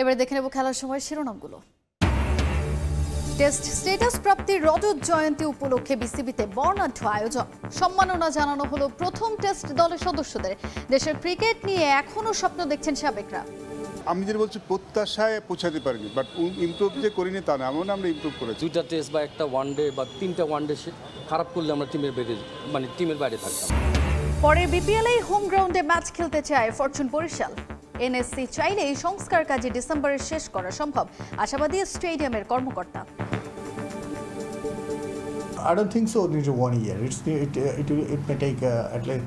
এবার দেখে নেব খেলার সময় শিরোনামগুলো। টেস্ট স্ট্যাটাস প্রাপ্তির রজত জয়ন্তী উপলক্ষে বিসিবিতে বর্ণাঢ্য আয়োজন। সম্মাননা জানানো হলো প্রথম টেস্ট দলের সদস্যদের। দেশের ক্রিকেট নিয়ে এখনো স্বপ্ন দেখছেন সাবেকরা। আমি যেটা বলছি প্রত্যাশায় পৌঁছাতে পারিনি, বাট ইমপ্রুভ যে করিনি তা না, আমরা ইমপ্রুভ করেছি। দুইটা টেস্ট বা একটা ওয়ানডে বা তিনটা ওয়ানডে খারাপ করলে আমরা টিমের বাইরে থাকতাম। পরে বিপিএলেই হোম গ্রাউন্ডে ম্যাচ খেলতে চায় ফরচুন বরিশাল। এনএসসি চাইলেই সংস্কার কাজে ডিসেম্বরে শেষ করা সম্ভব, আশাবাদী স্টেডিয়ামের কর্মকর্তা। I don't think so. It's 1 year. It may take at least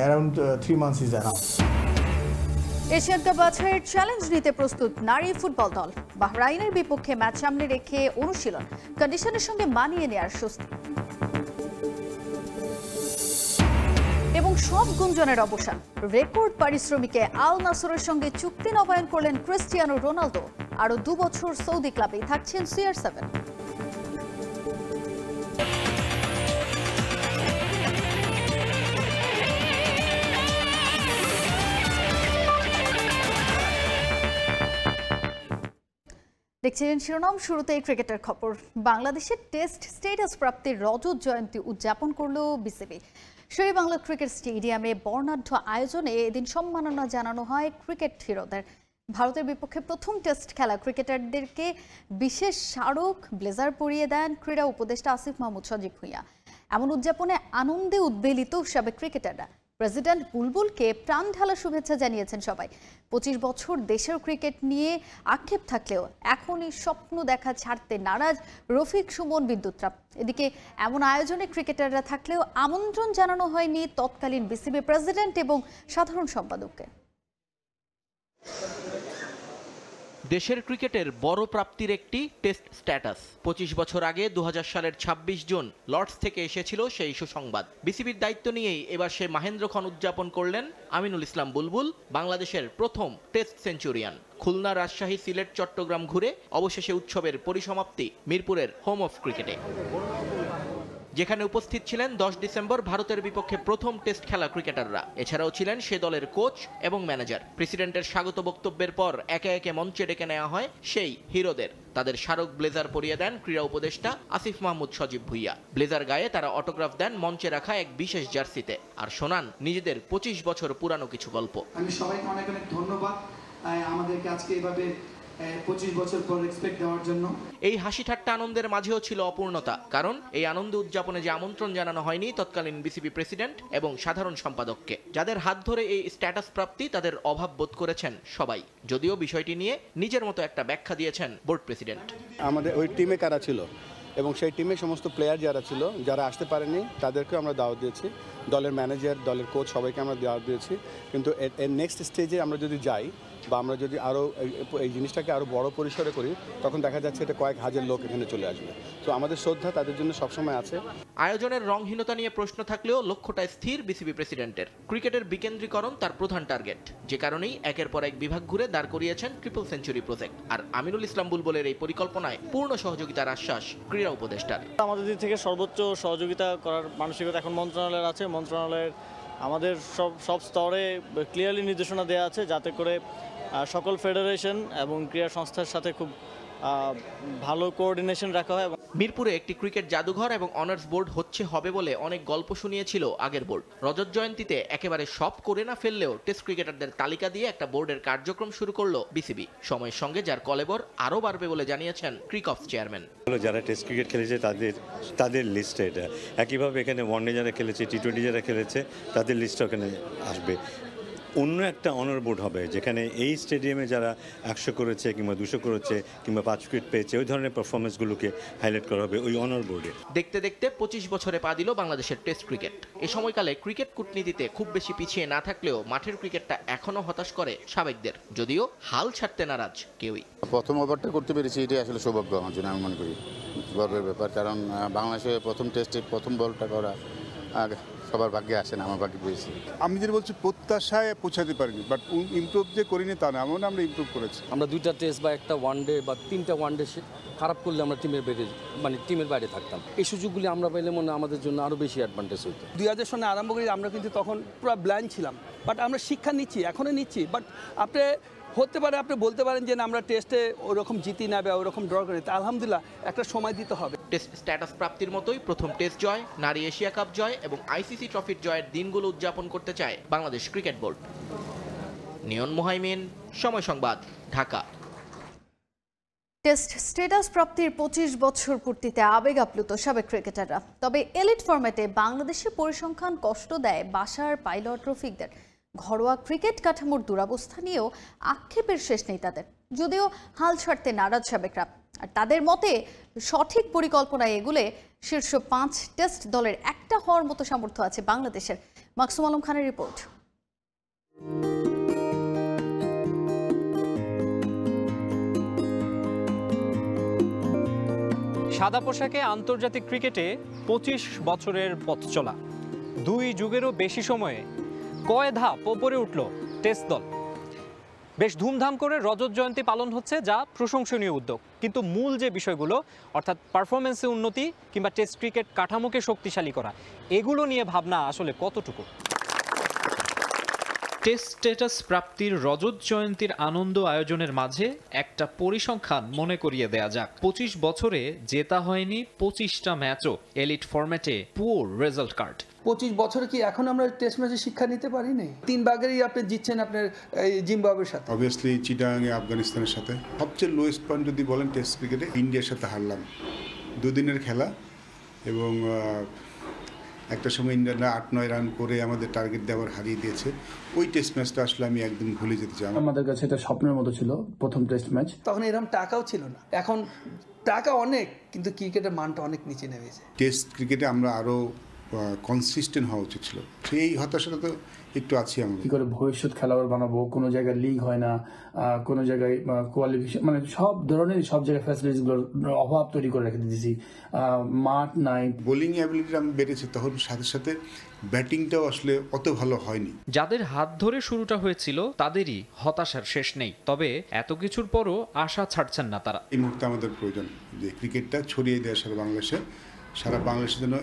around 3 months is enough. Asian cup বাছাইয়ের চ্যালেঞ্জ নিতে প্রস্তুত নারী ফুটবল দল। বাহরাইনের বিপক্ষে ম্যাচ সামনে রেখে অনুশীলন, কন্ডিশনের সঙ্গে মানিয়ে নেওয়ার স্বস্তি। এবং সব গুঞ্জনের অবসান, রেকর্ড পারিশ্রমিকে আল নাসরের সঙ্গে চুক্তি নবায়ন করলেন ক্রিস্টিয়ানো রোনালদো। আরও 2 বছর সৌদি ক্লাবেই থাকছেন CR7। দেখছিলেন শিরোনাম, শুরুতেই ক্রিকেটের খবর। বাংলাদেশের টেস্ট স্ট্যাটাস প্রাপ্তির রজত জয়ন্তী উদযাপন করল বিসিবি। শেরেবাংলা ক্রিকেট স্টেডিয়ামে বর্ণাঢ্য আয়োজনে এদিন সম্মাননা জানানো হয় ক্রিকেট হিরোদের। ভারতের বিপক্ষে প্রথম টেস্ট খেলা ক্রিকেটারদেরকে বিশেষ স্মারক ব্লেজার পরিয়ে দেন ক্রীড়া উপদেষ্টা আসিফ মাহমুদ সজীব ভুঁইয়া। এমন উদযাপনে আনন্দে উদ্বেলিত সাবেক ক্রিকেটাররা। প্রেসিডেন্ট বুলবুলকে প্রাণ ঢালা শুভেচ্ছা জানিয়েছেন সবাই। 25 বছর দেশের ক্রিকেট নিয়ে আক্ষেপ থাকলেও এখনই স্বপ্ন দেখা ছাড়তে নারাজ রফিক সুমন বিদ্যুৎরা। এদিকে এমন আয়োজনে ক্রিকেটাররা থাকলেও আমন্ত্রণ জানানো হয়নি তৎকালীন বিসিবি প্রেসিডেন্ট এবং সাধারণ সম্পাদককে। দেশের ক্রিকেটের বড় প্রাপ্তির একটি টেস্ট স্ট্যাটাস। 25 বছর আগে 2000 সালের 26 জুন লর্ডস থেকে এসেছিল সেই সুসংবাদ। বিসিবির দায়িত্ব নিয়েই এবার সে মাহেন্দ্রক্ষণ উদযাপন করলেন আমিনুল ইসলাম বুলবুল, বাংলাদেশের প্রথম টেস্ট সেঞ্চুরিয়ান। খুলনা, রাজশাহী, সিলেট, চট্টগ্রাম ঘুরে অবশেষে উৎসবের পরিসমাপ্তি মিরপুরের হোম অফ ক্রিকেটে, যেখানে উপস্থিত ছিলেন 10 ডিসেম্বর ভারতের বিপক্ষে প্রথম টেস্ট খেলা ক্রিকেটাররা। এছাড়াও ছিলেন সে দলের কোচ এবং ম্যানেজার। প্রেসিডেন্টের স্বাগত বক্তব্যের পর একে একে মঞ্চে ডেকে নেওয়া হয় সেই হিরোদের। তাদের স্মারক ব্লেজার পরিয়ে দেন ক্রীড়া উপদেষ্টা আসিফ মাহমুদ সজীব ভুঁইয়া। ব্লেজার গায়ে তারা অটোগ্রাফ দেন মঞ্চে রাখা এক বিশেষ জার্সিতে, আর শোনান নিজেদের 25 বছর পুরানো কিছু গল্প। আমি সবাইকে অনেক অনেক ধন্যবাদ আমাদেরকে আজকে এইভাবে 25 বছর পর রেসপেক্ট দেওয়ার জন্য। এই হাসি ঠাট্টা আনন্দের মাঝেও ছিল অপূর্ণতা, কারণ এই আনন্দ উদযাপনে যে আমন্ত্রণ জানানো হয়নি তৎকালীন বিসিবি প্রেসিডেন্ট এবং সাধারণ সম্পাদককে। যাদের হাত ধরে এই স্ট্যাটাস প্রাপ্তি, তাদের অভাব বোধ করেছেন সবাই। যদিও বিষয়টি নিয়ে নিজের মতো একটা ব্যাখ্যা দিয়েছেন বোর্ড প্রেসিডেন্ট। আমাদের ওই টিমে কারা ছিল এবং সেই টিমে সমস্ত প্লেয়ার যারা ছিল, যারা আসতে পারেনি তাদেরকেও আমরা দাওয়াত দিয়েছি। দলের ম্যানেজার, দলের কোচ সবাইকে আমরা দাওয়াত দিয়েছি। কিন্তু এর নেক্সট স্টেজে আমরা যদি যাই বা আমরা যদি আরও এই জিনিসটাকে আরও বড় পরিসরে করি, তখন দেখা যাচ্ছে এটা কয়েক হাজার লোক এখানে চলে আসবে। তো আমাদের শ্রদ্ধা তাদের জন্য সবসময় আছে। আয়োজনের রংহীনতা নিয়ে প্রশ্ন থাকলেও লক্ষ্যটা স্থির বিসিবি প্রেসিডেন্টের। ক্রিকেটের বিকেন্দ্রীকরণ তার প্রধান টার্গেট, যে কারণেই একের পর এক বিভাগ ঘুরে দাঁড় করিয়েছেন ট্রিপল সেঞ্চুরি প্রজেক্ট। আর আমিনুল ইসলাম বুলবুলের এই পরিকল্পনায় পূর্ণ সহযোগিতার আশ্বাস ক্রীড়া উপদেষ্টার। আমাদের দিক থেকে সর্বোচ্চ সহযোগিতা করার মানসিকতা এখন মন্ত্রণালয়ের আছে। মন্ত্রণালয়ের আমাদের সব স্তরে ক্লিয়ারলি নির্দেশনা দেওয়া আছে, যাতে করে সকল ফেডারেশন এবং ক্রীড়া সংস্থার সাথে খুব ভালো কোঅর্ডিনেশন রাখা হয়। মিরপুরে একটি ক্রিকেট জাদুঘর এবং অনার্স বোর্ড হবে বলে অনেক গল্প শুনিয়েছিল আগের বোর্ড। রজত জয়ন্তীতে একেবারে সব করে না ফেললেও টেস্ট ক্রিকেটারদের তালিকা দিয়ে একটা বোর্ডের কার্যক্রম শুরু করলো বিসিবি। সময়ের সঙ্গে যার কলেবর আরও বাড়বে বলে জানিয়েছেন ক্রিকঅফ চেয়ারম্যান। যারা টেস্ট ক্রিকেট খেলেছে তাদের লিস্টে এটা, একইভাবে এখানে ওয়ানডে যারা খেলেছে, টি20 যারা খেলেছে তাদের লিস্ট ওখানে আসবে। অন্য একটা অনার বোর্ড হবে, যেখানে এই স্টেডিয়ামে যারা 100 করেছে কিংবা 200 করেছে কিংবা 5 উইকেট পেয়েছে, ওই ধরনের পারফরমেন্সগুলোকে হাইলাইট করা হবে ওই অনার বোর্ডে। দেখতে দেখতে 25 বছরে পা দিল বাংলাদেশের টেস্ট ক্রিকেট। এই সময়কালে ক্রিকেট কূটনীতিতে খুব বেশি পিছিয়ে না থাকলেও মাঠের ক্রিকেটটা এখনো হতাশ করে সাবেকদের, যদিও হাল ছাড়তে নারাজ কেউই। প্রথম ওভারটা করতে পেরেছি, এটাই আসলে সৌভাগ্য আমার জন্য, আমি মনে করি গর্বের ব্যাপার। কারণ বাংলাদেশে প্রথম টেস্টে প্রথম বলটা করা সবার ভাগ্যে আসে না, আমার ভাগ্যে পেয়েছি। আমি যেটা বলছি প্রত্যাশায় পৌঁছাতে পারিনি, বাট ইমপ্রুভ যে করিনি তা না, আমরা ইমপ্রুভ করেছি। আমরা দুইটা টেস্ট বা একটা ওয়ানডে বা তিনটা ওয়ানডে খারাপ করলে আমরা টিমের বাইরে থাকতাম। এই সুযোগগুলি আমরা পাইলে মনে আমাদের জন্য আরও বেশি অ্যাডভান্টেজ হতো। 2000 সনে আরম্ভ করি আমরা কিন্তু তখন পুরো ব্ল্যাঙ্ক ছিলাম, বাট আমরা শিক্ষা নিচ্ছি, এখনও নিচ্ছি। বাট আপনি হতে পারে আপনি বলতে পারেন যে না আমরা টেস্টে ওরকম জিতি না বা ওরকম ড্র করি, তা আলহামদুলিল্লাহ একটা সময় দিতে হবে। টেস্ট স্ট্যাটাস প্রাপ্তির মতোই প্রথম টেস্ট জয়, নারী এশিয়া কাপ জয় এবং আইসিসি ট্রফির জয়ের দিনগুলো উদযাপন করতে চায় বাংলাদেশ ক্রিকেট বোর্ড। নিয়ন মুহাইমিন, সময় সংবাদ, ঢাকা। টেস্ট স্ট্যাটাস প্রাপ্তির 25 বছর পূর্তিতে আবেগ আপ্লুত সাবেক ক্রিকেটাররা। তবে এলিট ফরম্যাটে বাংলাদেশের পরিসংখ্যান কষ্ট দেয় বাশার, পাইলট, রফিকদের। ঘরোয়া ক্রিকেট কাঠামোর দুরবস্থা নিয়েও আক্ষেপের শেষ নেই তাদের, যদিও হাল ছাড়তে নারাজ সাবেকরা। আর তাদের মতে সঠিক পরিকল্পনায় এগুলে শীর্ষ 5 টেস্ট দলের একটা হওয়ার মতো সামর্থ্য আছে বাংলাদেশের। মাকসুম আলম খানের রিপোর্ট। সাদা পোশাকে আন্তর্জাতিক ক্রিকেটে 25 বছরের পথ চলা, 2 যুগেরও বেশি সময়ে কয় ধাপ ওপরে উঠল টেস্ট দল। বেশ ধুমধাম করে রজত জয়ন্তী পালন হচ্ছে, যা প্রশংসনীয় উদ্যোগ। কিন্তু মূল যে বিষয়গুলো, অর্থাৎ পারফরমেন্সে উন্নতি কিংবা টেস্ট ক্রিকেট কাঠামোকে শক্তিশালী করা, এগুলো নিয়ে ভাবনা আসলে কতটুকু? টেস্ট স্ট্যাটাস প্রাপ্তির রজত জয়ন্তীর আনন্দ আয়োজনের মাঝে একটা পরিসংখ্যান মনে করিয়ে দেয়া যাক। 25 বছরে জেতা হয়নি 25টা ম্যাচও। এলিট ফরম্যাটে পুয়ার রেজাল্ট কার্ড। 25 বছরে কি এখন আমরা টেস্ট ম্যাচে শিক্ষা নিতে পারিনি? 3 ভাগেরই আপনি জিতছেন আপনার জিম্বাবুয়ের সাথে, অবভিয়াসলি চিটাগাংয়ে আফগানিস্তানের সাথে। সবচেয়ে লোয়েস্ট পয়েন্ট যদি বলেন টেস্ট ক্রিকেটে ইন্ডিয়ার সাথে হারলাম 2 দিনের খেলা, এবং একটা সময় ইন্ডিয়ানরা 8-9 রান করে আমাদের টার্গেট দিয়ে আবার হারিয়ে দিয়েছে। ওই টেস্ট ম্যাচটা আসলে আমি একদম ভুলে যেতে চাই। আমাদের কাছে এটা স্বপ্নের মতো ছিল প্রথম টেস্ট ম্যাচ। তখন এরকম টাকাও ছিল না, এখন টাকা অনেক, কিন্তু ক্রিকেটের মানটা অনেক নিচে নেমেছে। টেস্ট ক্রিকেটে আমরা আরও কনসিস্টেন্ট হওয়া উচিত ছিল, সেই হতাশাটা তো একটু আছি। আমরা কি করে ভবিষ্যৎ খেলোয়াড় বানাবো, কোনো জায়গায় লিগ হয় না, কোনো জায়গায় কোয়ালিফিকেশন, মানে সব ধরনের সব জায়গায় ফ্যাসিলিটিসগুলোর অভাব তৈরি করে রেখে দিয়েছি। মাঠ নাই, বোলিং অ্যাবিলিটি আমি বেড়েছে, তখন সাথে সাথে ব্যাটিংটাও আসলে অত ভালো হয়নি। যাদের হাত ধরে শুরুটা হয়েছিল তাদেরই হতাশার শেষ নেই, তবে এত কিছুর পরও আশা ছাড়ছেন না তারা। এই মুহূর্তে আমাদের প্রয়োজন যে ক্রিকেটটা ছড়িয়ে দেওয়া সারা বাংলাদেশের জন্য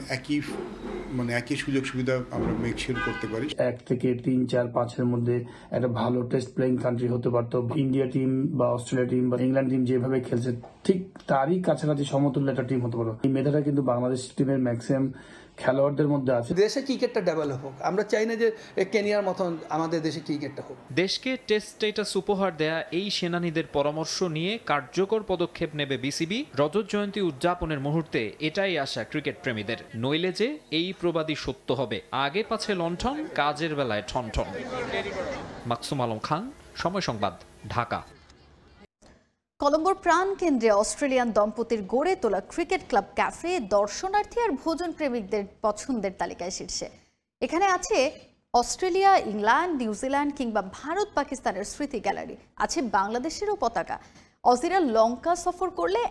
একই সুযোগ সুবিধা আমরা মেক শিওর করতে পারি। 1 থেকে 3, 4, 5-এর মধ্যে একটা ভালো টেস্ট প্লেইং কান্ট্রি হতে পারতো। ইন্ডিয়া টিম বা অস্ট্রেলিয়া টিম বা ইংল্যান্ড টিম যেভাবে খেলছে, ঠিক তারই কাছাকাছি সমতুল্য একটা টিম হতে পারো। এই মেধাটা কিন্তু বাংলাদেশ টিমের ম্যাক্সিমাম খেলোয়াড়দের মধ্যে আছে। দেশে ক্রিকেটটা ডেভেলপ হোক, আমরা চাই না যে কেনিয়ার মতন আমাদের দেশে ক্রিকেটটা হোক। দেশকে টেস্ট স্ট্যাটাস উপহার দেয়া এই সেনানীদের পরামর্শ নিয়ে কার্যকর পদক্ষেপ নেবে বিসিবি। রজত জয়ন্তী উদযাপনের মুহূর্তে এটাই আশা ক্রিকেট প্রেমীদের, নইলে যে এই প্রবাদই সত্য হবে, আগে পাছে লণ্ঠন, কাজের বেলায় ঠনঠন। মাকসুম আলম খান, সময় সংবাদ, ঢাকা। কলম্বোর প্রাণ কেন্দ্রে অস্ট্রেলিয়ান দম্পতির গড়ে তোলা ক্রিকেট ক্লাব ক্যাফে দর্শনার্থী আর ভোজন প্রেমিকদের পছন্দের তালিকায় শীর্ষে। এখানে আছে অস্ট্রেলিয়া, ইংল্যান্ড, নিউজিল্যান্ড কিংবা ভারত পাকিস্তানের স্মৃতি গ্যালারি, আছে বাংলাদেশেরও পতাকা। অজিরা লঙ্কা সফর করলে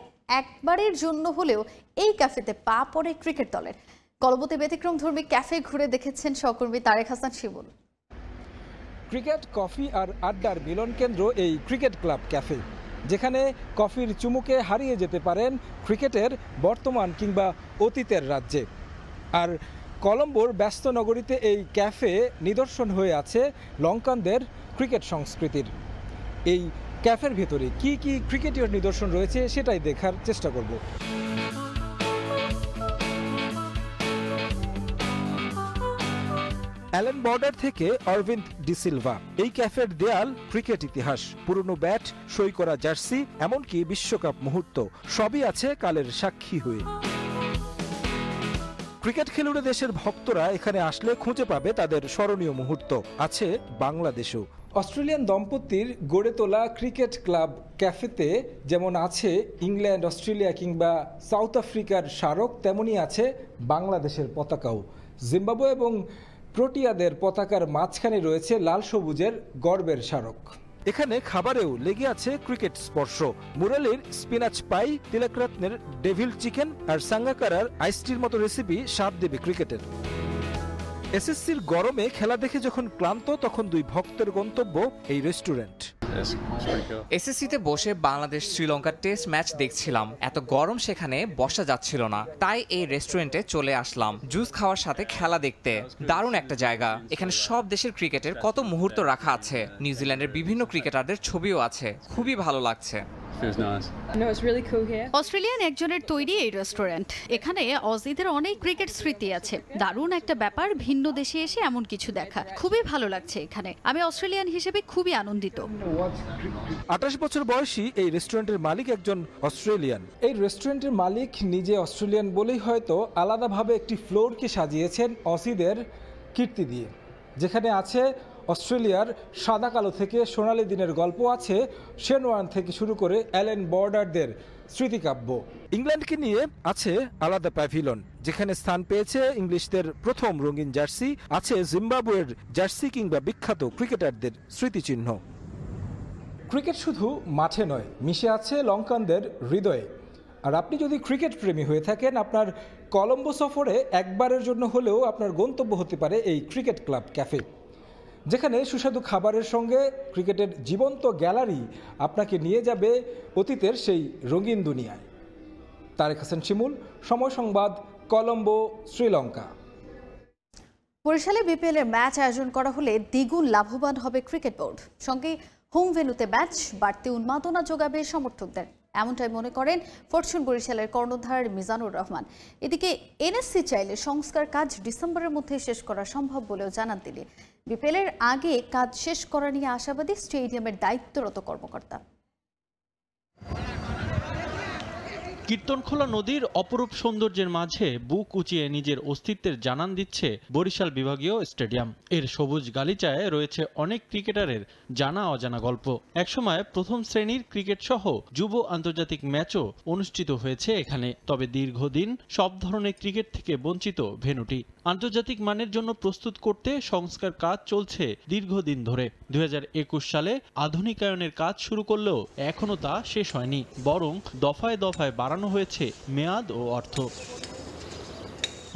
একবারের জন্য হলেও এই ক্যাফেতে পা পড়ে ক্রিকেট দলের। কলম্বোতে ব্যতিক্রমধর্মী ক্যাফে ঘুরে দেখেছেন সহকর্মী তারেক হাসান শিমুল। ক্রিকেট, কফি আর আড্ডার মিলন কেন্দ্র এই ক্রিকেট ক্লাব ক্যাফে, যেখানে কফির চুমুকে হারিয়ে যেতে পারেন ক্রিকেটের বর্তমান কিংবা অতীতের রাজ্যে। আর কলম্বোর ব্যস্ত নগরীতে এই ক্যাফে নিদর্শন হয়ে আছে লঙ্কানদের ক্রিকেট সংস্কৃতির। এই ক্যাফের ভেতরে কি কি ক্রিকেটীয় নিদর্শন রয়েছে সেটাই দেখার চেষ্টা করব। অ্যালেন বর্ডার থেকে অরভিন্দ ডিসিলভা, এই ক্যাফের দেয়াল ক্রিকেট ইতিহাস, পুরনো ব্যাট, সই করা জার্সি, এমনকি বিশ্বকাপ মুহূর্ত, সবই আছে কালের সাক্ষী হয়ে। ক্রিকেট খেলুড়ে দেশের ভক্তরা এখানে আসলে খুঁজে পাবে তাদের স্মরণীয় মুহূর্ত, আছে বাংলাদেশেও। অস্ট্রেলিয়ান দম্পতির গড়ে তোলা ক্রিকেট ক্লাব ক্যাফেতে যেমন আছে ইংল্যান্ড, অস্ট্রেলিয়া কিংবা সাউথ আফ্রিকার স্মারক, তেমনই আছে বাংলাদেশের পতাকাও। জিম্বাবুয়ে এবং প্রোটিয়াদের পতাকার মাঝখানে রয়েছে লাল সবুজের গর্বের স্মারক। এখানে খাবারেও লেগে আছে ক্রিকেট স্পর্শ। মুরালির স্পিনাচ পাই, তিলকরত্নের ডেভিল চিকেন আর সাঙ্গাকারার আইসটির মতো রেসিপি স্বাদ দেবে ক্রিকেটের। এসএসসির গরমে খেলা দেখে যখন ক্লান্ত, তখন দুই ভক্তের গন্তব্য এই রেস্টুরেন্ট। এসএসসিতে বসে বাংলাদেশ শ্রীলঙ্কার টেস্ট ম্যাচ দেখছিলাম। এত গরম সেখানে বসা যাচ্ছিল না, তাই এই রেস্টুরেন্টে চলে আসলাম জুস খাওয়ার সাথে খেলা দেখতে। দারুণ একটা জায়গা। এখানে সব দেশের ক্রিকেটের কত মুহূর্ত রাখা আছে। নিউজিল্যান্ডের বিভিন্ন ক্রিকেটারদের ছবিও আছে। খুবই ভালো লাগছে। অস্ট্রেলিয়ান একজনের তৈরি এই রেস্টুরেন্ট। এখানে অজিদের অনেক ক্রিকেট স্মৃতি আছে। দারুণ একটা ব্যাপার, ভিন্ন দেশে এসে এমন কিছু দেখা। খুবই ভালো লাগছে এখানে। আমি অস্ট্রেলিয়ান হিসেবে খুবই আনন্দিত। 28 বছর বয়সী এই রেস্টুরেন্টের মালিক একজন অস্ট্রেলিয়ান। এই রেস্টুরেন্টের মালিক নিজে অস্ট্রেলিয়ান বলেই হয়তো আলাদাভাবে একটি ফ্লোরকে সাজিয়েছেন অসিদের কীর্তি দিয়ে, যেখানে আছে অস্ট্রেলিয়ার সাদা কালো থেকে সোনালী দিনের গল্প, আছে শেন ওয়ার্ন থেকে শুরু করে অ্যালেন বর্ডারদের স্মৃতিকাব্য। ইংল্যান্ডকে নিয়ে আছে আলাদা প্যাভিলন, যেখানে স্থান পেয়েছে ইংলিশদের প্রথম রঙিন জার্সি, আছে জিম্বাবুয়ের জার্সি কিংবা বিখ্যাত ক্রিকেটারদের স্মৃতিচিহ্ন। ক্রিকেট শুধু মাঠে নয়, মিশে আছে লঙ্কানদের হৃদয়ে। আর আপনি যদি ক্রিকেট প্রেমী হয়ে থাকেন, আপনার কলম্বো সফরে একবারের জন্য হলেও আপনার গন্তব্য হতে পারে এই ক্রিকেট ক্লাব ক্যাফে, যেখানে সুস্বাদু খাবারের সঙ্গে ক্রিকেটের জীবন্ত গ্যালারি আপনাকে নিয়ে যাবে অতীতের সেই রঙিন দুনিয়ায়। তারেক হাসান শিমুল, সময় সংবাদ, কলম্বো, শ্রীলঙ্কা। বরিশালে বিপিএল এর ম্যাচ আয়োজন করা হলে দ্বিগুণ লাভবান হবে ক্রিকেট বোর্ড। সঙ্গে হোম ভেন্যুতে ম্যাচ বাড়তি উন্মাদনা যোগাবে সমর্থকদের, এমনটাই মনে করেন ফরচুন বরিশালের কর্ণধার মিজানুর রহমান। এদিকে এনএসসি চাইলে সংস্কার কাজ ডিসেম্বরের মধ্যে শেষ করা সম্ভব বলেও জানান তিনি। বিপিএল এর আগে কাজ শেষ করা নিয়ে আশাবাদী স্টেডিয়ামের দায়িত্বরত কর্মকর্তা। কীর্তনখোলা নদীর অপরূপ সৌন্দর্যের মাঝে বুক উঁচিয়ে নিজের অস্তিত্বের জানান দিচ্ছে বরিশাল বিভাগীয় স্টেডিয়াম। এর সবুজ গালিচায় রয়েছে অনেক ক্রিকেটারের জানা অজানা গল্প। একসময় প্রথম শ্রেণীর ক্রিকেট সহ যুব আন্তর্জাতিক ম্যাচও অনুষ্ঠিত হয়েছে এখানে। তবে দীর্ঘদিন সব ধরনের ক্রিকেট থেকে বঞ্চিত ভেন্যুটি। আন্তর্জাতিক মানের জন্য প্রস্তুত করতে সংস্কার কাজ চলছে দীর্ঘদিন ধরে। 2021 সালে আধুনিকায়নের কাজ শুরু করলেও এখনো তা শেষ হয়নি, বরং দফায় দফায় বাড়ানো হয়েছে মেয়াদ ও অর্থ।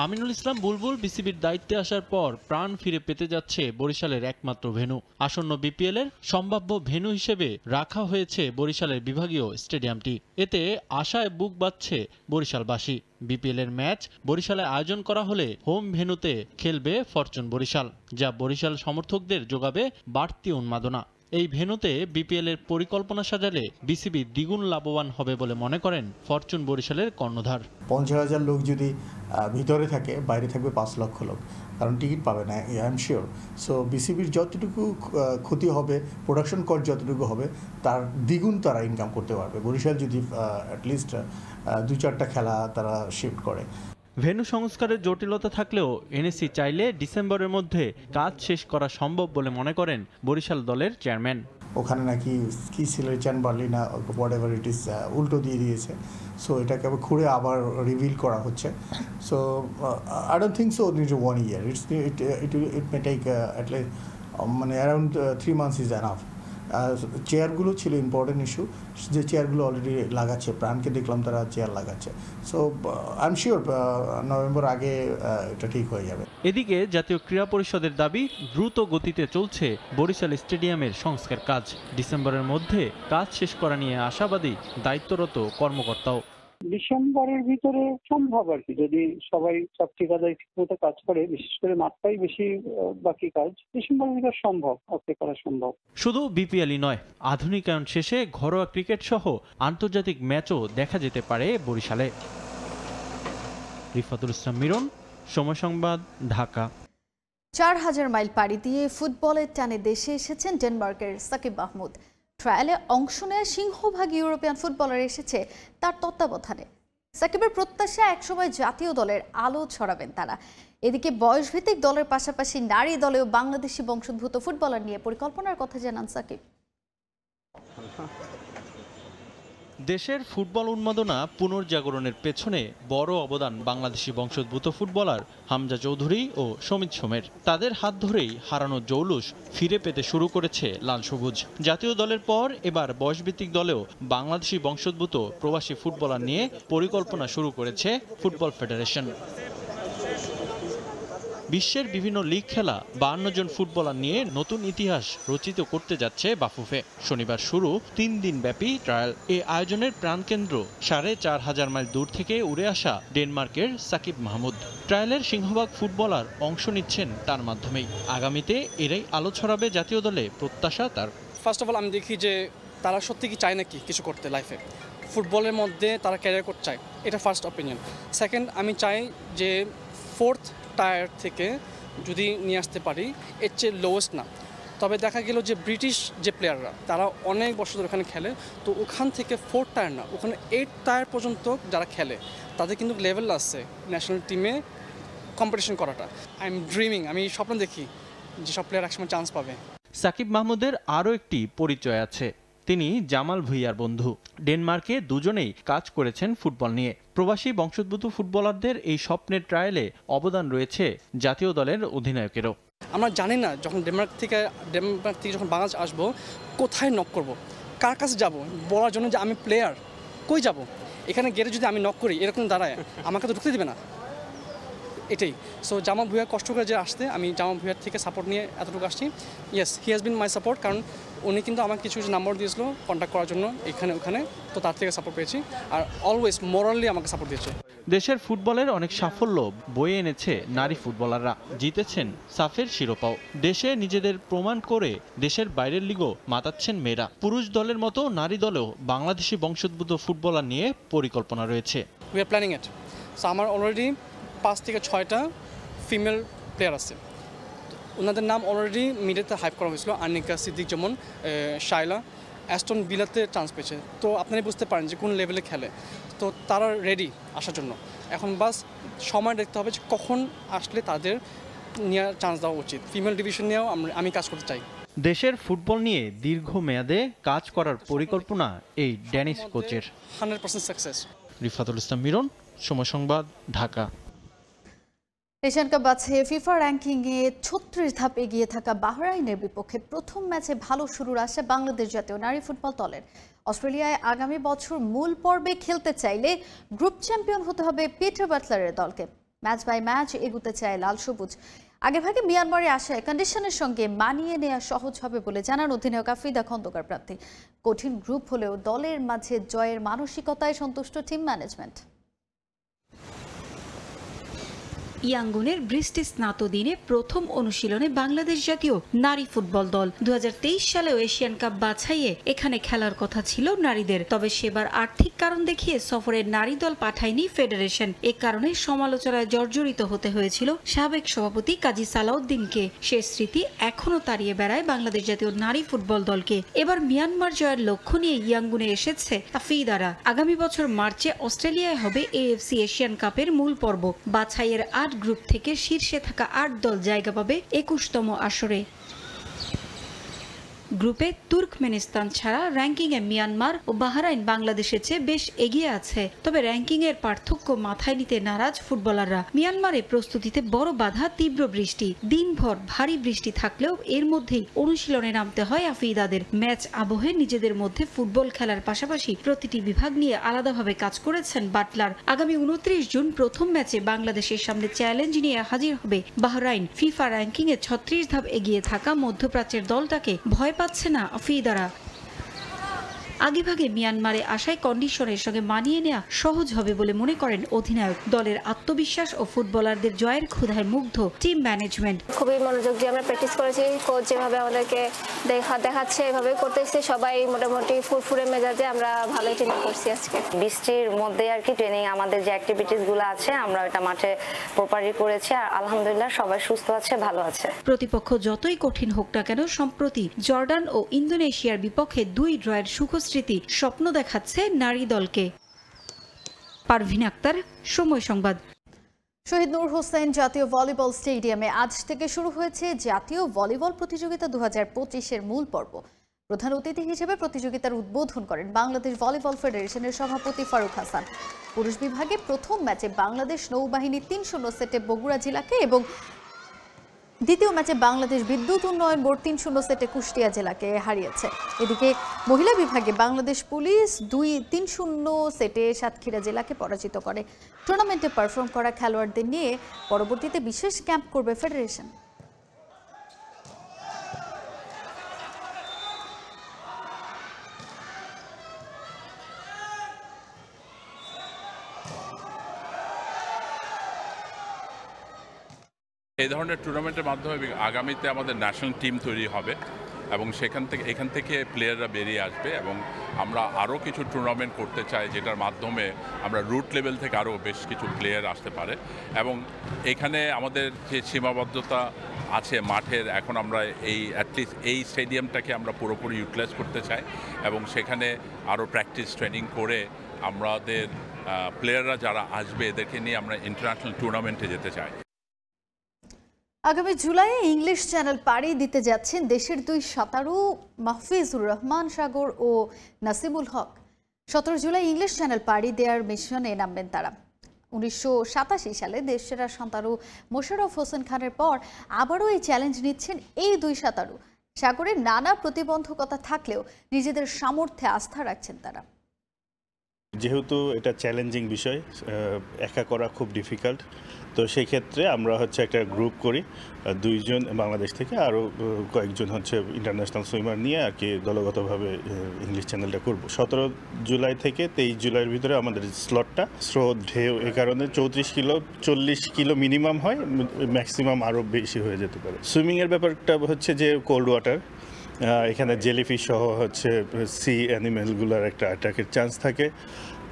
আমিনুল ইসলাম বুলবুল বিসিবির দায়িত্বে আসার পর প্রাণ ফিরে পেতে যাচ্ছে বরিশালের একমাত্র ভেন্যু। আসন্ন বিপিএল এর সম্ভাব্য ভেন্যু হিসেবে রাখা হয়েছে বরিশালের বিভাগীয় স্টেডিয়ামটি। এতে আশায় বুক বাঁধছে বরিশালবাসী। বিপিএল এর ম্যাচ বরিশালে আয়োজন করা হলে হোম ভেন্যুতে খেলবে ফরচুন বরিশাল, যা বরিশাল সমর্থকদের যোগাবে বাড়তি উন্মাদনা। এই ভেন্যুতে বিপিএল এর পরিকল্পনা সাজালে বিসিবি দ্বিগুণ লাভবান হবে বলে মনে করেন ফরচুন বরিশালের কর্ণধার। 50,000 লোক যদি ভিতরে থাকে, বাইরে থাকবে 5 লক্ষ লোক, কারণ টিকিট পাবে না, আই এম শিওর। সো বিসিবির যতটুকু ক্ষতি হবে, প্রোডাকশন কস্ট যতটুকু হবে, তার দ্বিগুণ তারা ইনকাম করতে পারবে বরিশাল যদি অ্যাটলিস্ট 2-4টা খেলা তারা শিফট করে। ভেন্যু সংস্কারের জটিলতা থাকলেও এনএসসি চাইলে ডিসেম্বরের মধ্যে কাজ শেষ করা সম্ভব বলে মনে করেন বরিশাল দলের চেয়ারম্যান। ওখানে নাকি কি সিলেকশন বাড়লি না, হোয়াট এভার ইট ইজ, উল্টো দিয়ে দিয়েছে। সো এটাকে আবার ঘুরে আবার রিভিল করা হচ্ছে। So I don't think so need 1 year, it may take at least মানে অ্যারাউন্ড 3 months ইজ এনাফ। চেয়ারগুলো ছিল ইম্পর্টেন্ট ইস্যু, যে চেয়ারগুলো অলরেডি লাগাচ্ছে, প্রাণকে দেখলাম তারা চেয়ার লাগাচ্ছে। So I am sure November আগে এটা ঠিক হয়ে যাবে। এদিকে জাতীয় ক্রীড়া পরিষদের দাবি, দ্রুত গতিতে চলছে বরিশাল স্টেডিয়ামের সংস্কার কাজ। ডিসেম্বরের মধ্যে কাজ শেষ করা নিয়ে আশাবাদী দায়িত্বরত কর্মকর্তাও। ডিসেম্বরের ভিতরে সম্ভব আর কি, যদি সবাই সব ঠিকাদারি ঠিকমতো কাজ করে, বিশেষ করে মাঠটাই বেশি বাকি কাজ, ডিসেম্বরের ভিতরে সম্ভব, ওকে করা সম্ভব। শুধু বিপিএলই নয়, আধুনিকায়ন শেষে ঘরোয়া ক্রিকেট সহ আন্তর্জাতিক ম্যাচও দেখা যেতে পারে বরিশালে। রিফাতুল ইসলাম মিরন, সময় সংবাদ, ঢাকা। 4000 মাইল পাড়ি দিয়ে ফুটবলের টানে দেশে এসেছেন ডেনমার্কের সাকিব মাহমুদ। ট্রায়ালে অংশ নেওয়া সিংহভাগ ইউরোপিয়ান ফুটবলার এসেছে তার তত্ত্বাবধানে। সাকিবের প্রত্যাশা একসময় জাতীয় দলের আলো ছড়াবেন তারা। এদিকে বয়সভিত্তিক দলের পাশাপাশি নারী দলেও বাংলাদেশি বংশোদ্ভূত ফুটবলার নিয়ে পরিকল্পনার কথা জানান সাকিব। দেশের ফুটবল উন্মাদনা পুনর্জাগরণের পেছনে বড় অবদান বাংলাদেশি বংশোদ্ভূত ফুটবলার হামজা চৌধুরী ও সমিত সোমের। তাদের হাত ধরেই হারানো জৌলুস ফিরে পেতে শুরু করেছে লাল সবুজ। জাতীয় দলের পর এবার বয়সভিত্তিক দলেও বাংলাদেশি বংশোদ্ভূত প্রবাসী ফুটবলার নিয়ে পরিকল্পনা শুরু করেছে ফুটবল ফেডারেশন। বিশ্বের বিভিন্ন লিগ খেলা 52 জন ফুটবলার নিয়ে নতুন ইতিহাস রচিত করতে যাচ্ছে বাফুফে। শনিবার শুরু 3 দিন ব্যাপী ট্রায়াল। এই আয়োজনের প্রাণকেন্দ্র 4500 মাইল দূর থেকে উড়ে আসা ডেনমার্কের সাকিব মাহমুদ। ট্রায়ালের সিংহভাগ ফুটবলার অংশ নিচ্ছেন তার মাধ্যমেই। আগামীতে এরাই আলো ছড়াবে জাতীয় দলে প্রত্যাশা তার। ফার্স্ট অফ অল আমি দেখি যে তারা সত্যি কি চায় নাকি কিছু করতে লাইফে, ফুটবলের মধ্যে তারা ক্যারিয়ার করতে চায়, এটা ফার্স্ট অপিনিয়ন। সেকেন্ড, আমি চাই যে 4th টায়ার থেকে যদি নিয়ে আসতে পারি, এর চেয়ে লোয়েস্ট না। তবে দেখা গেল যে ব্রিটিশ যে প্লেয়াররা তারা অনেক বছর ধরে ওখানে খেলে, তো ওখান থেকে 4th টায়ার না, ওখানে 8th টায়ার পর্যন্ত যারা খেলে তাদের কিন্তু লেভেল আছে ন্যাশনাল টিমে কম্পিটিশন করাটা। আই এম ড্রিমিং, আমি স্বপ্ন দেখি যে সব প্লেয়ার একসময় চান্স পাবে। সাকিব মাহমুদের আরও একটি পরিচয় আছে, তিনি জামাল ভুঁইয়ার বন্ধু। ডেনমার্কে দুজনেই কাজ করেছেন ফুটবল নিয়ে। প্রবাসী বংশোদ্ভূত ফুটবলারদের এই স্বপ্নের ট্রায়ালে অবদান রয়েছে জাতীয় দলের অধিনায়কেরও। আমরা জানি না যখন ডেনমার্ক থেকে যখন বাংলাদেশ আসবো, কোথায় নক করব, কার কাছে যাব বলার জন্য যে আমি প্লেয়ার, কই যাব। এখানে গেলে যদি আমি নক করি এরকম দাঁড়ায়, আমাকে তো ঢুকতে দেবে না, এটাই। সো জামাল ভুঁইয়া কষ্ট করে যে আসতে, আমি জামাল ভুঁইয়ার থেকে সাপোর্ট নিয়ে এতটুকু আসছি। Yes, he has been my support, কারণ উনি কিন্তু আমাকে কিছু নাম্বার দিয়েছিল কন্ট্যাক্ট করার জন্য এখানে ওখানে, তো তার থেকে সাপোর্ট পেয়েছি। আর অলওয়েজ মোরালি আমাকে সাপোর্ট দিয়েছে। দেশের ফুটবলের অনেক সাফল্য বয়ে এনেছে নারী ফুটবলাররা, জিতেছেন সাফের শিরোপাও। দেশে নিজেদের প্রমাণ করে দেশের বাইরের লিগও মাতাচ্ছেন মেয়েরা। পুরুষ দলের মতো নারী দলেও বাংলাদেশি বংশোদ্ভূত ফুটবলার নিয়ে পরিকল্পনা রয়েছে। We are planning it. So আমার অলরেডি 5 থেকে 6টা ফিমেল প্লেয়ার আছে, ওনাদের নাম অলরেডি মিডিয়াতে হাইপ করা হয়েছিল। আর্নিকা সিদ্দিক, যেমন শাইলা অ্যাস্টন ভিলাতে চান্স পেয়েছে, তো আপনারাই বুঝতে পারেন যে কোন লেভেলে খেলে। তো তারা রেডি আসার জন্য, এখন বাস সময় দেখতে হবে যে কখন আসলে তাদের নিয়ে চান্স দেওয়া উচিত। ফিমেল ডিভিশন নিয়েও আমি কাজ করতে চাই। দেশের ফুটবল নিয়ে দীর্ঘমেয়াদে কাজ করার পরিকল্পনা এই ড্যানিশ কোচের। 100% সাকসেস। রিফাতুল ইসলাম মিরন, সময় সংবাদ, ঢাকা। এশিয়ান কাপ বাছাইয়ে ফিফা র্যাঙ্কিংয়ে 36 ধাপ এগিয়ে থাকা বাহরাইনের বিপক্ষে প্রথম ম্যাচে ভালো শুরুর আশা বাংলাদেশ জাতীয় নারী ফুটবল দলের। অস্ট্রেলিয়ায় আগামী বছর মূল পর্বে খেলতে চাইলে গ্রুপ চ্যাম্পিয়ন হতে হবে পিটার বাটলারের দলকে। ম্যাচ বাই ম্যাচ এগুতে চায় লাল সবুজ। আগেভাগে মিয়ানমারে আসায় কন্ডিশনের সঙ্গে মানিয়ে নেওয়া সহজ হবে বলে জানান অধিনায়ক আফ্রিদা খন্দকার প্রার্থী। কঠিন গ্রুপ হলেও দলের মাঝে জয়ের মানসিকতায় সন্তুষ্ট টিম ম্যানেজমেন্ট। ইয়াঙ্গুনের বৃষ্টি স্নাত দিনে প্রথম অনুশীলনে বাংলাদেশ জাতীয় নারী ফুটবল দল। 2023 সালেও এশিয়ান কাপ বাছাইয়ে এখানে খেলার কথা ছিল নারীদের, তবে সেবার আর্থিক কারণ দেখিয়ে সফরে নারী দল পাঠায়নি ফেডারেশন। এ কারণে সমালোচনায় জর্জরিত হতে হয়েছিল সাবেক সভাপতি কাজী সালাউদ্দিনকে। সে স্মৃতি এখনো তাড়িয়ে বেড়ায় বাংলাদেশ জাতীয় নারী ফুটবল দলকে। এবার মিয়ানমার জয়ের লক্ষ্য নিয়ে ইয়াঙ্গুনে এসেছে আফ্রিদারা। আগামী বছর মার্চে অস্ট্রেলিয়ায় হবে এএফসি এশিয়ান কাপের মূল পর্ব। বাছাইয়ের 8 গ্রুপ থেকে শীর্ষে থাকা 8 দল জায়গা পাবে 21তম আসরে। গ্রুপে তুর্কমেনিস্তান ছাড়া র্যাঙ্কিংয়ে মিয়ানমার ও বাহরাইন বাংলাদেশের চেয়ে বেশ এগিয়ে আছে, তবে র্যাঙ্কিংয়ের পার্থক্য মাথায় নিতে নারাজ ফুটবলাররা। মিয়ানমারে প্রস্তুতিতে বড় বাধা তীব্র বৃষ্টি। দিনভর ভারী বৃষ্টি থাকলেও এর মধ্যেই অনুশীলনে নামতে হয় আফ্রিদাদের। ম্যাচ আবহে নিজেদের মধ্যে ফুটবল খেলার পাশাপাশি প্রতিটি বিভাগ নিয়ে আলাদাভাবে কাজ করেছেন বাটলার। আগামী 29 জুন প্রথম ম্যাচে বাংলাদেশের সামনে চ্যালেঞ্জ নিয়ে হাজির হবে বাহরাইন। ফিফা র্যাঙ্কিংয়ে 36 ধাপ এগিয়ে থাকা মধ্যপ্রাচ্যের দলটাকে ভয় পাচ্ছে না আফ্রিদারা। আগেভাগে মিয়ানমারে আসায় কন্ডিশনের সঙ্গে মানিয়ে নেওয়া সহজ হবে বলে মনে করেন অধিনায়ক। দলের আত্মবিশ্বাস ও ফুটবলারদের জয়ের ক্ষুধায় মুগ্ধ টিম ম্যানেজমেন্ট। খুবই মনোযোগ দিয়ে আমরা প্র্যাকটিস করেছি। কোচ যেভাবে আমাদেরকে দেখাচ্ছে এভাবে করতেছি। সবাই মোটামুটি ফুরফুরে মেজাজে আমরা ভালোই ট্রেনিং করছি আজকে। বৃষ্টির মধ্যে আর কি ট্রেনিং, আমাদের যে অ্যাক্টিভিটিস গুলো আছে আমরা এটা মাঠে প্রপারলি করেছি। আর আলহামদুলিল্লাহ সবাই সুস্থ আছে, ভালো আছে। প্রতিপক্ষ যতই কঠিন হোক না কেন, সম্প্রতি জর্ডান ও ইন্দোনেশিয়ার বিপক্ষে 2 ড্রয়ের সুখস্মৃতি স্বপ্ন দেখাচ্ছে নারী দলকে। পারভিন আক্তার, সময় সংবাদ। শহীদ নূর হোসেন জাতীয় ভলিবল স্টেডিয়ামে আজ থেকে শুরু হয়েছে জাতীয় ভলিবল প্রতিযোগিতা 2025-এর মূল পর্ব। প্রধান অতিথি হিসেবে প্রতিযোগিতার উদ্বোধন করেন বাংলাদেশ ভলিবল ফেডারেশনের সভাপতি ফারুক হাসান। পুরুষ বিভাগে প্রথম ম্যাচে বাংলাদেশ নৌবাহিনী 3-0 সেটে বগুড়া জেলাকে এবং দ্বিতীয় ম্যাচে বাংলাদেশ বিদ্যুৎ উন্নয়ন বোর্ড 3-0 সেটে কুষ্টিয়া জেলাকে হারিয়েছে। এদিকে মহিলা বিভাগে বাংলাদেশ পুলিশ 3-0 সেটে সাতক্ষীরা জেলাকে পরাজিত করে। টুর্নামেন্টে পারফর্ম করা খেলোয়াড়দের নিয়ে পরবর্তীতে বিশেষ ক্যাম্প করবে ফেডারেশন। এই ধরনের টুর্নামেন্টের মাধ্যমে আগামীতে আমাদের ন্যাশনাল টিম তৈরি হবে এবং এখান থেকে প্লেয়াররা বেরিয়ে আসবে এবং আমরা আরও কিছু টুর্নামেন্ট করতে চাই যেটার মাধ্যমে আমরা রুট লেভেল থেকে আরও বেশ কিছু প্লেয়ার আসতে পারে এবং এখানে আমাদের যে সীমাবদ্ধতা আছে মাঠের, এখন আমরা অ্যাটলিস্ট এই স্টেডিয়ামটাকে আমরা পুরোপুরি ইউটিলাইজ করতে চাই এবং সেখানে আরও প্র্যাকটিস ট্রেনিং করে আমাদের প্লেয়াররা যারা আসবে এদেরকে নিয়ে আমরা ইন্টারন্যাশনাল টুর্নামেন্টে যেতে চাই। আগামী জুলাইয়ে ইংলিশ চ্যানেল পাড়ি দিতে যাচ্ছেন দেশের 2 সাঁতারু মাহফিজুর রহমান সাগর ও নাসিমুল হক। 17 জুলাই ইংলিশ চ্যানেল পাড়ি দেওয়ার মিশনে নামবেন তারা। 1987 সালে দেশসেরা সাঁতারু মোশাররফ হোসেন খানের পর আবারও এই চ্যালেঞ্জ নিচ্ছেন এই 2 সাঁতারু। সাগরের নানা প্রতিবন্ধকতা থাকলেও নিজেদের সামর্থ্যে আস্থা রাখছেন তারা। যেহেতু এটা চ্যালেঞ্জিং বিষয়, একা করা খুব ডিফিকাল্ট, তো সেই ক্ষেত্রে আমরা একটা গ্রুপ করি 2 জন বাংলাদেশ থেকে, আরও কয়েকজন ইন্টারন্যাশনাল সুইমার নিয়ে আর কি দলগতভাবে ইংলিশ চ্যানেলটা করব। 17 জুলাই থেকে 23 জুলাইয়ের ভিতরে আমাদের স্লটটা স্রোত ঢেউ এই কারণে 34 কিলো 40 কিলো মিনিমাম হয়, ম্যাক্সিমাম আরও বেশি হয়ে যেতে পারে। সুইমিংয়ের ব্যাপারটা যে কোল্ড ওয়াটার, এখানে জেলিফিশ সহ সি অ্যানিমেলগুলোর একটা অ্যাটাকের চান্স থাকে।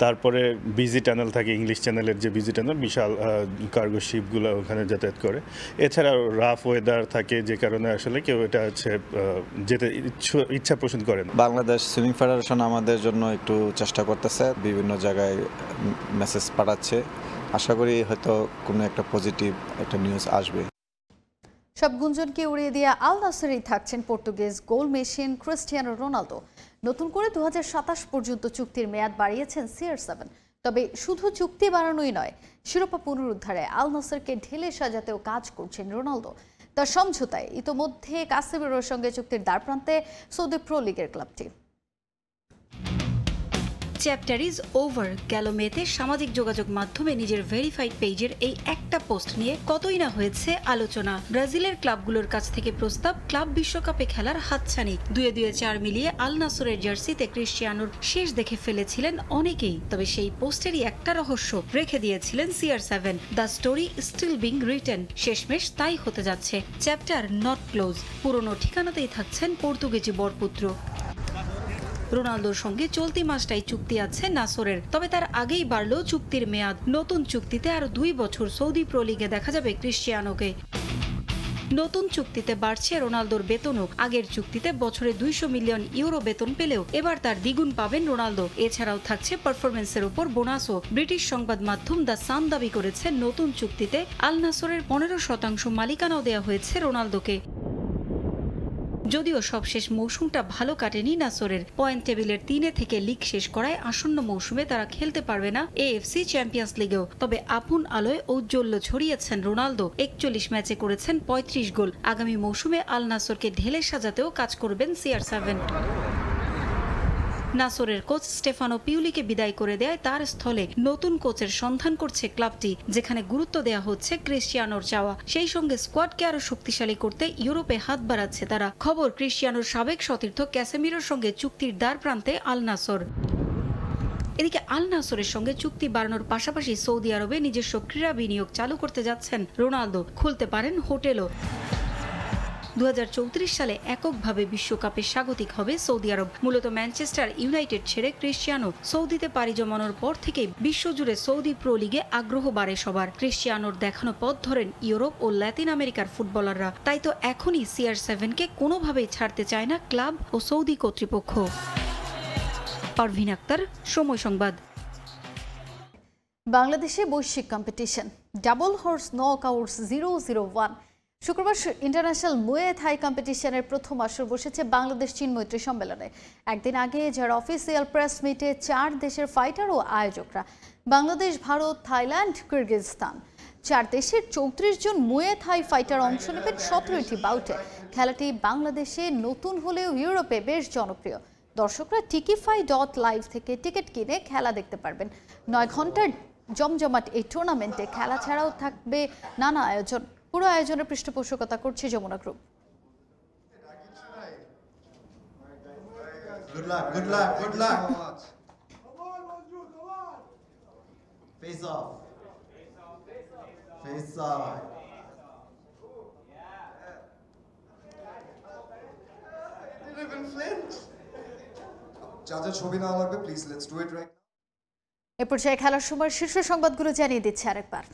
তারপরে বিজি টানেল থাকে, ইংলিশ চ্যানেলের যে বিজি টানেল, বিশাল কার্গো শিপগুলো ওখানে যাতায়াত করে। এছাড়াও রাফ ওয়েদার থাকে, যে কারণে আসলে কেউ এটা যেতে ইচ্ছা পোষণ করেন। বাংলাদেশ সুইমিং ফেডারেশন আমাদের জন্য একটু চেষ্টা করতেছে, বিভিন্ন জায়গায় মেসেজ পাঠাচ্ছে। আশা করি হয়তো কোনো একটা পজিটিভ একটা নিউজ আসবে। সব গুঞ্জনকে উড়িয়ে দিয়ে আল নাসেরেই থাকছেন Portuguese goal machine Cristiano Ronaldo. নতুন করে 2027 পর্যন্ত চুক্তির মেয়াদ বাড়িয়েছেন CR7। তবে শুধু চুক্তি বাড়ানোই নয়, শিরোপা পুনরুদ্ধারে আল নাসেরকে ঢেলে সাজাতেও কাজ করছেন রোনালদো। তার সমঝোতায় ইতোমধ্যে কাসেমিরোর সঙ্গে চুক্তির দ্বারপ্রান্তে সৌদি প্রো লিগের ক্লাবটি। চ্যাপ্টার ইজ ওভার গেল মেতে সামাজিক যোগাযোগ মাধ্যমে নিজের ভেরিফাইড পেজের এই একটা পোস্ট নিয়ে কতই না হয়েছে আলোচনা। ব্রাজিলের ক্লাবগুলোর কাছ থেকে প্রস্তাব ক্লাব বিশ্বকাপে খেলার হাতছানি। 2-4 মিলিয়ে আল নাসরের জার্সিতে ক্রিস্টিয়ানোর শেষ দেখে ফেলেছিলেন অনেকেই। তবে সেই পোস্টেরই একটা রহস্য রেখে দিয়েছিলেন CR7। The story still being written. শেষমেশ তাই হতে যাচ্ছে, চ্যাপ্টার নট ক্লোজ। পুরনো ঠিকানাতেই থাকছেন পর্তুগিজি বরপুত্র। রোনালদোর সঙ্গে চলতি মাসটাই চুক্তি আছে নাসরের, তবে তার আগেই বাড়ল চুক্তির মেয়াদ। নতুন চুক্তিতে আরো 2 বছর সৌদি প্রো লিগে দেখা যাবে ক্রিস্টিয়ানোকে। নতুন চুক্তিতে বাড়ছে রোনালদোর বেতনও। আগের চুক্তিতে বছরে 200 মিলিয়ন ইউরো বেতন পেলেও এবার তার দ্বিগুণ পাবেন রোনালদো। এছাড়াও থাকছে পারফরমেন্সের উপর বোনাসও। ব্রিটিশ সংবাদ মাধ্যম দ্য সান দাবি করেছে নতুন চুক্তিতে আল নাসরের 15% মালিকানাও দেওয়া হয়েছে রোনালদোকে। যদিও সবশেষ মৌসুমটা ভালো কাটেনি নাসরের। পয়েন্ট টেবিলের 3 থেকে লিগ শেষ করায় আসন্ন মৌসুমে তারা খেলতে পারবে না AFC চ্যাম্পিয়ন্স লিগেও। তবে আপন আলোয় ঔজ্জ্বল্য ছড়িয়েছেন রোনালদো। 41 ম্যাচে করেছেন 35 গোল। আগামী মৌসুমে আল নাসরকে ঢেলে সাজাতেও কাজ করবেন CR7। নাসরের কোচ স্টেফানো পিউলিকে বিদায় করে দেয় তার স্থলে নতুন কোচের সন্ধান করছে ক্লাবটি, যেখানে গুরুত্ব দেওয়া হচ্ছে ক্রিস্টিয়ানোর চাওয়া। সেই সঙ্গে স্কোয়াডকে আরো শক্তিশালী করতে ইউরোপে হাত বাড়াচ্ছে তারা। খবর, ক্রিস্টিয়ানোর সাবেক সতীর্থ ক্যাসেমিরোর সঙ্গে চুক্তির দ্বার প্রান্তে আল নাসর। এদিকে আল নাসরের সঙ্গে চুক্তি বাড়ানোর পাশাপাশি সৌদি আরবে নিজস্ব ক্রীড়া বিনিয়োগ চালু করতে যাচ্ছেন রোনালদো। খুলতে পারেন হোটেলও। 2034 সালে এককভাবে বিশ্বকাপে স্বাগতিক হবে সৌদি আরব। মূলত ম্যানচেস্টার ইউনাইটেড ছেড়ে ক্রিস্টিয়ানো সৌদিতে পাড়ি জমানোর পর থেকে বিশ্বজুড়ে সৌদি প্রো লিগে আগ্রহ বাড়ে সবার। ক্রিস্টিয়ানোর দেখানো পথ ধরেন ইউরোপ ও ল্যাতিন আমেরিকার ফুটবলাররা। তাই তো এখনই CR7কে কোনোভাবেই ছাড়তে চায় না ক্লাব ও সৌদি কর্তৃপক্ষ। পারভিন আক্তার, সময় সংবাদ। বাংলাদেশে বৈশ্বিক কম্পিটিশন ডাবল হর্স নকআউটস 001। শুক্রবার ইন্টারন্যাশনাল মুয়ে থাই কম্পিটিশনের প্রথম আসর বসেছে বাংলাদেশ চীন মৈত্রী সম্মেলনে। একদিন আগে যার অফিসিয়াল প্রেস মিটে 4 দেশের ফাইটার ও আয়োজকরা বাংলাদেশ, ভারত, থাইল্যান্ড, কিরগিজস্তান। 4 দেশের 34 জন মুয়ে থাই ফাইটার অংশ নেবেন 17টি বাউটে। খেলাটি বাংলাদেশে নতুন হলেও ইউরোপে বেশ জনপ্রিয়। দর্শকরা tikify.live থেকে টিকিট কিনে খেলা দেখতে পারবেন। 9 ঘন্টার জমজমাট এই টুর্নামেন্টে খেলা ছাড়াও থাকবে নানা আয়োজন। পুরো আয়োজনের পৃষ্ঠপোষকতা করছে Jamuna group. Good luck, good luck, good luck. Face off. Face off. Didn't even flinch. Charger ছবি না লাগবে please, let's do it right now. এ পর্যায়ে খেলার সময় শীর্ষ সংবাদগুলো জানিয়ে দিচ্ছে আরেকবার।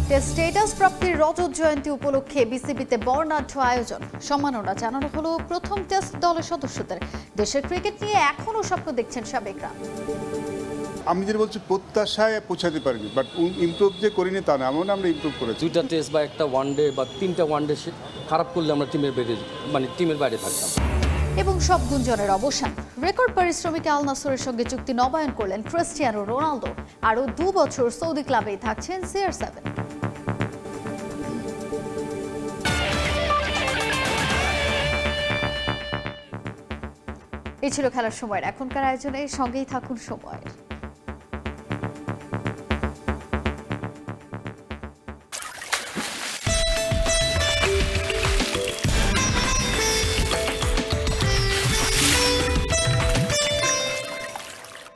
টেস্ট স্ট্যাটাস প্রাপ্তির রজত জয়ন্তী উপলক্ষে বিসিবিতে বর্ণাঢ্য আয়োজন। সম্মাননা জানানো হলো প্রথম টেস্ট দলের সদস্যদের। দেশের ক্রিকেট নিয়ে এখনও স্বপ্ন দেখছেন সাবেকরা। আমি যেটা বলছি প্রত্যাশায় পৌঁছাতে পারিনি, বাট ইমপ্রুভ যে করিনি তা না, আমরা ইমপ্রুভ করেছি। 2টা টেস্ট বা একটা ওয়ানডে বা 3টা ওয়ানডে খারাপ করলে আমরা টিমের বাইরে থাকতাম। এবং সব গুঞ্জনের অবসান। রেকর্ড পারিশ্রমিকে আল নাসরের সঙ্গে চুক্তি নবায়ন করলেন ক্রিস্টিয়ানো রোনালদো। আরও 2 বছর সৌদি ক্লাবেই থাকছেন CR7। এই ছিল খেলার সময়ের এখনকার আয়োজনে। সঙ্গেই থাকুন সময়।